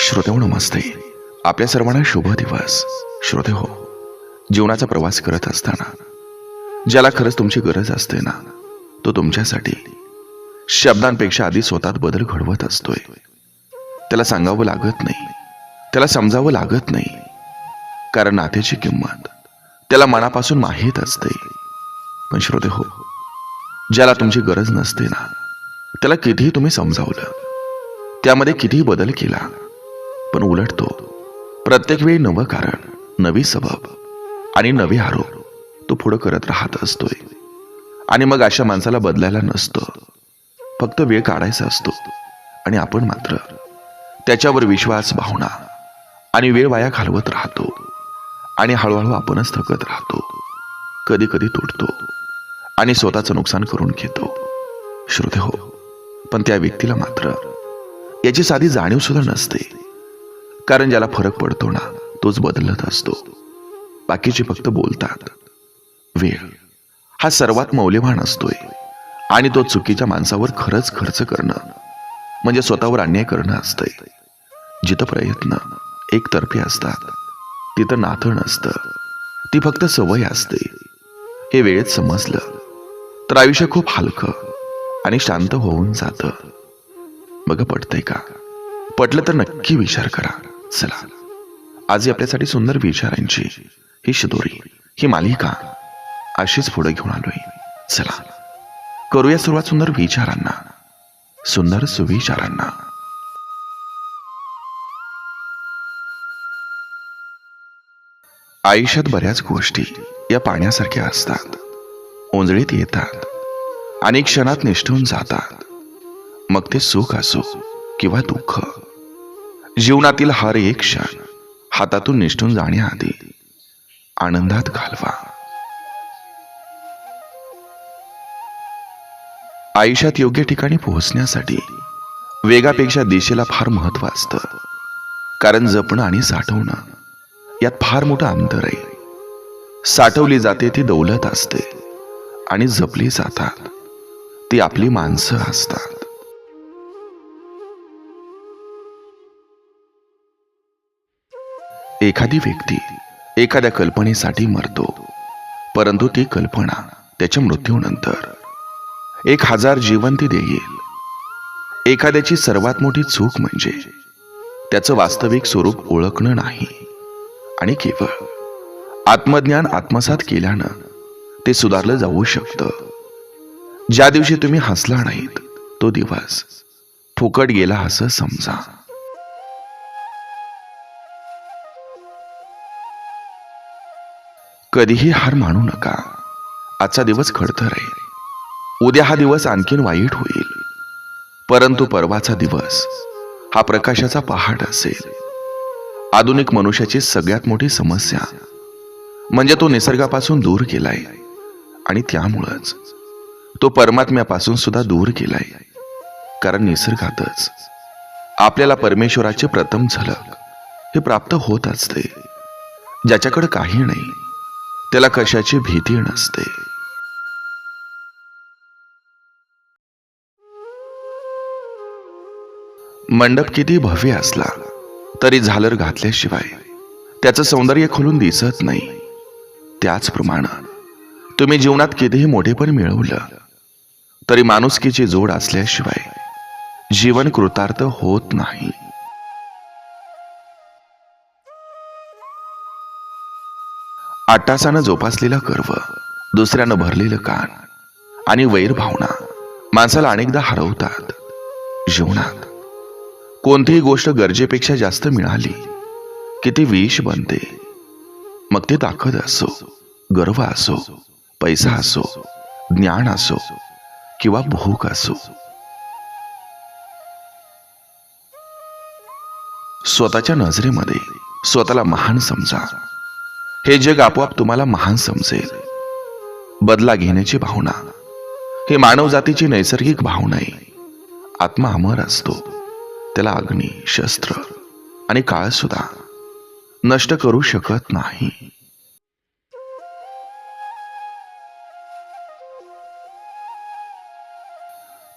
श्रोते हो नमस्ते. आपल्या सर्वांना शुभ दिवस. श्रोते हो, जीवनाचा प्रवास करत असताना ज्याला खरंच तुमची गरज असते ना, तो तुमच्यासाठी शब्दांपेक्षा आधी स्वतःत बदल घडवत असतोय. त्याला सांगावं लागत नाही, त्याला समजावं लागत नाही, कारण नात्याची किंमत त्याला मनापासून माहीत असते. पण श्रोते हो, ज्याला तुमची गरज नसते ना, त्याला कितीही तुम्ही समजावलं, त्यामध्ये कितीही बदल केला, पण उलट तो प्रत्येक वेळी नवं कारण, नवी सबब आणि नवे आरोप तो पुढं करत राहत असतोय. आणि मग अशा माणसाला बदलायला नसतं, फक्त वेळ काढायचा असतो. आणि आपण मात्र त्याच्यावर विश्वास, भावना आणि वेळ वाया घालवत राहतो. आणि हळूहळू आपणच थकत राहतो, कधी कधी तुटतो आणि स्वतःचं नुकसान करून घेतो. श्रोते हो, पण त्या व्यक्तीला मात्र याची साधी जाणीव सुद्धा नसते. कारण ज्याला फरक पडतो ना, तोच बदलत असतो. बाकीचे फक्त बोलतात. वेळ हा सर्वात मौल्यवान असतोय, आणि तो चुकीच्या माणसावर खरंच खर्च करणं म्हणजे स्वतःवर अन्याय करणं असतंय. जिथं प्रयत्न एकतर्फी असतात, तिथं नातं नसतं, ती फक्त सवय असते. हे वेळेत समजलं तर आयुष्य खूप हलकं आणि शांत होऊन जातं. बघ, पटतंय का? पटलं तर नक्की विचार करा. चला, आज आपल्यासाठी सुंदर विचारांची ही शिदोरी, ही मालिका अशीच पुढे घेऊन आलोय. चला, करूया सुरुवात सुंदर विचारांना, सुंदर सुविचारांना. आयुष्यात बऱ्याच गोष्टी या पाण्यासारख्या असतात. ओंजळीत येतात आणि क्षणात निष्ठून जातात. मग ते सुख असो किंवा दुःख, जीवनातील हर एक क्षण हातातून निष्ठून जाण्याआधी आनंदात घालवा. आयुष्यात योग्य ठिकाणी पोहोचण्यासाठी वेगापेक्षा दिशेला फार महत्व असतं. कारण जपणं आणि साठवणं यात फार मोठं अंतर आहे. साठवली जाते ती दौलत असते, आणि जपली जातात ती आपली माणसं असतात. एखादी व्यक्ती एखाद्या कल्पनेसाठी मरतो, परंतु ती कल्पना त्याच्या मृत्यूनंतर 1000 जिवंती देईल. एखाद्याची सर्वात मोठी चूक म्हणजे त्याचं वास्तविक स्वरूप ओळखणं नाही, आणि केवळ आत्मज्ञान आत्मसात केल्यानं ते सुधारलं जाऊ शकतं. ज्या दिवशी तुम्ही हसला नाहीत, तो दिवस फुकट गेला असं समजा. कधीही हार मानू नका. आजचा दिवस खडतर आहे, उद्या हा दिवस आणखीन वाईट होईल, परंतु परवाचा दिवस हा प्रकाशाचा पहाड असेल. आधुनिक मनुष्याची सगळ्यात मोठी समस्या म्हणजे तो निसर्गापासून दूर गेलाय, आणि त्यामुळंच तो परमात्म्यापासून सुद्धा दूर गेलाय. कारण निसर्गातच आपल्याला परमेश्वराचे प्रथम झलक हे प्राप्त होत असते. ज्याच्याकडे काही नाही, त्याला कशाची भीती नसते. मंडप किती भव्य असला तरी झालर घातल्याशिवाय त्याचं सौंदर्य खुलून दिसत नाही. त्याचप्रमाणे तुम्ही जीवनात कितीही मोठेपण मिळवलं तरी माणुसकीची जोड असल्याशिवाय जीवन कृतार्थ होत नाही. आटासानं जोपासलेला गर्व, दुसऱ्यानं भरलेलं कान आणि वैर भावना माणसाला अनेकदा हरवतात. जीवनात कोणतीही गोष्ट गरजेपेक्षा जास्त मिळाली की ती विष बनते. मग ते ताकद असो, गर्व असो, पैसा असो, ज्ञान असो किंवा भूक असो. स्वतःच्या नजरेमध्ये स्वतःला महान समजा. हे जग आपोआप तुम्हाला महान समजेल. बदला घेण्याची भावना हे मानव जातीची नैसर्गिक भावना आहे. आत्मा अमर असतो, त्याला अग्नी, शस्त्र आणि काळ सुद्धा नष्ट करू शकत नाही.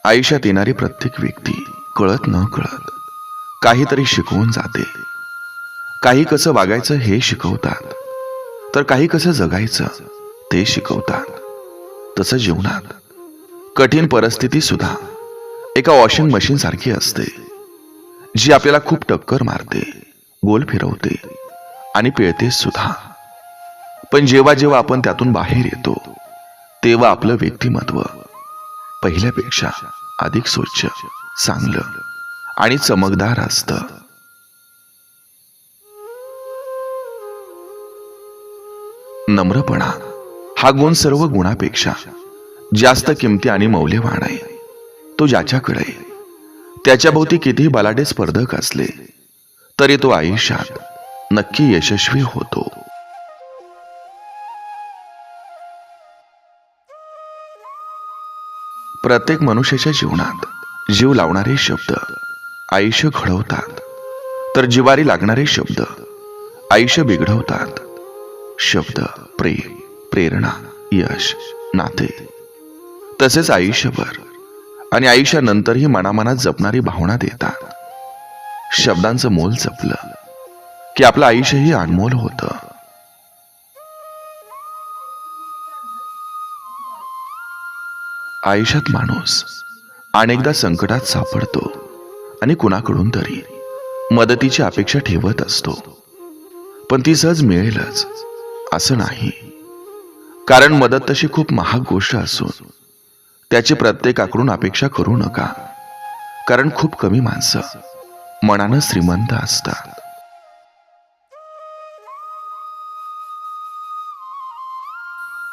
आयुष्यात येणारी प्रत्येक व्यक्ती कळत न कळत काहीतरी शिकवून जाते. काही कसं वागायचं हे शिकवतात, तर काही कसं जगायचं ते शिकवतात. तसं जीवनात कठीण परिस्थिती सुद्धा एका वॉशिंग मशीन सारखी असते, जी आपल्याला खूप टक्कर मारते, गोल फिरवते आणि पिळते सुद्धा. पण जेव्हा जेव्हा आपण त्यातून बाहेर येतो, तेव्हा आपलं व्यक्तिमत्व पहिल्यापेक्षा अधिक स्वच्छ, चांगलं आणि चमकदार असतं. नम्रपणा हा गुण सर्व गुणापेक्षा जास्त किमती आणि मौल्यवान आहे. तो ज्याच्याकडे त्याच्या भोवती कितीही बलाढ्य स्पर्धक असले तरी तो आयुष्यात नक्की यशस्वी होतो. प्रत्येक मनुष्याच्या जीवनात जीव लावणारे शब्द आयुष्य घडवतात, तर जिवारी लागणारे शब्द आयुष्य बिघडवतात. शब्द प्रेम, प्रेरणा, यश, नाते, तसेच आयुष्यभर आणि आयुष्यानंतरही मनामनात जपणारी भावना देतात. शब्दांचं मोल जपलं की आपलं आयुष्यही अनमोल होतं. आयुष्यात माणूस अनेकदा संकटात सापडतो आणि कुणाकडून तरी मदतीची अपेक्षा ठेवत असतो, पण ती सहज मिळेलच असं नाही. कारण मदत तशी खूप महाग गोष्ट असून त्याची प्रत्येकाकडून अपेक्षा करू नका. कारण खूप कमी माणसं मनानं श्रीमंत असतात.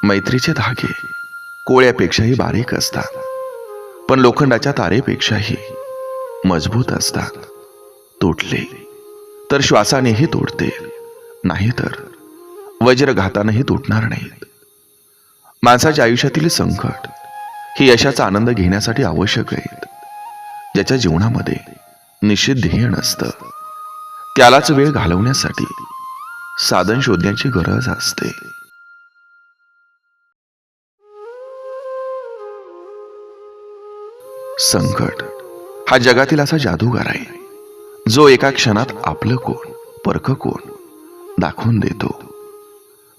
मैत्रीचे धागे कोळ्यापेक्षाही बारीक असतात, पण लोखंडाच्या तारेपेक्षाही मजबूत असतात. तुटले तर श्वासानेही तोडते, नाहीतर वज्रघातानेही तुटणार नाहीत. माणसाच्या आयुष्यातील संकट ही यशाचा आनंद घेण्यासाठी आवश्यक आहेत. ज्याच्या जीवनामध्ये निश्चित ध्येय नसतं, त्यालाच वेळ घालवण्यासाठी साधन शोधण्याची गरज असते. संकट हा जगातील असा जादूगार आहे, जो एका क्षणात आपलं कोण परक कोण दाखवून देतो.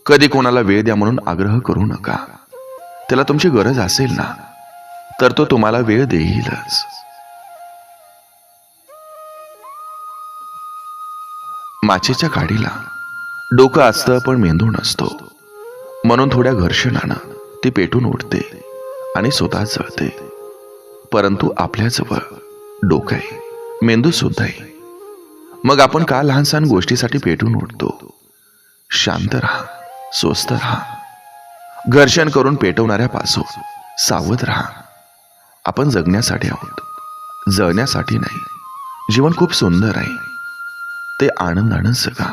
कधी कोणाला वेळ द्या म्हणून आग्रह करू नका. त्याला तुमची गरज असेल ना, तर तो तुम्हाला वेळ देईलच. माचेच्या काडीला डोकं असतं पण मेंदू नसतो, म्हणून थोड्या घर्षणानं ती पेटून उठते आणि स्वतः जळते. परंतु आपल्याजवळ डोकं आहे, मेंदू सुद्धा आहे. मग आपण का लहान सहान गोष्टीसाठी पेटून उठतो? शांत राहा, स्वस्थ राहा. घर्षण करून पेटवणाऱ्यापासून सावध राहा. आपण जगण्यासाठी आहोत, जळण्यासाठी नाही. जीवन खूप सुंदर आहे, ते आनंदानं जगा.